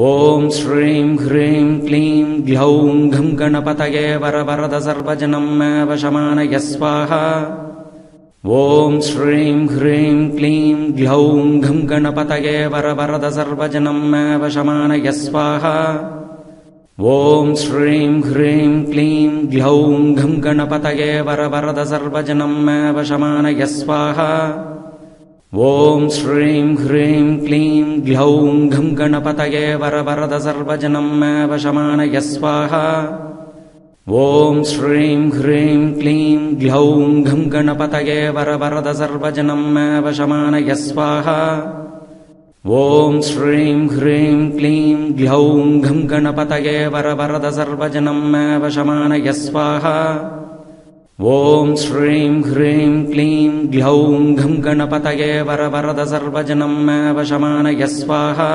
ಓಂ ಶ್ರೀಂ ಹ್ರೀಂ ಕ್ಲೀಂ ಗ್ಲೌಂ ಘಂ ಗಣಪತಯೇ ವರವರದ ಸರ್ವಜನಂ ವಶಮಾನಯ ಸ್ವಾಹಾ. ಓಂ ಶ್ರೀಂ ಹ್ರೀಂ ಕ್ಲೀಂ ಗ್ಲೌಂ ಘಂ ಗಣಪತಯೇ ವರವರದ ಸರ್ವಜನಂ ವಶಮಾನಯ ಸ್ವಾಹಾ. ಓಂ ಶ್ರೀಂ ಹ್ರೀಂ ಕ್ಲೀಂ ಗ್ಲೌಂ ಘಂ ಗಣಪತಯೇ ವರವರದ ಸರ್ವಜನಂ ವಶಮಾನಯ ಸ್ವಾಹಾ. ಓಂ ಶ್ರೀಂ ಹ್ರೀಂ ಕ್ಲೀಂ ಗ್ಲೌಂ ಘಂ ಗಣಪತಯೇ ವರವರದ ಸರ್ವಜನಂ ವಶಮಾನಯ ಸ್ವಾಹಾ. ಓಂ ಶ್ರೀಂ ಹ್ರೀಂ ಕ್ಲೀಂ ಗ್ಲೌಂ ಘಂ ಗಣಪತಯೇ ವರವರದ ಸರ್ವಜನಂ ವಶಮಾನಯ ಸ್ವಾಹಾ. ಓಂ ಶ್ರೀಂ ಹ್ರೀಂ ಕ್ಲೀಂ ಗ್ಲೌಂ ಘಂ ಗಣಪತಯೇ ವರವರದ ಸರ್ವಜನಂ ವಶಮಾನಯ ಸ್ವಾಹಾ. ಓಂ ಶ್ರೀಂ ಹ್ರೀಂ ಕ್ಲೀಂ ಗ್ಲೌಂ ಘಂ ಗಣಪತಯೇ ವರವರದ ಸರ್ವಜನಂ ವಶಮಾನಯ ಸ್ವಾಹಾ.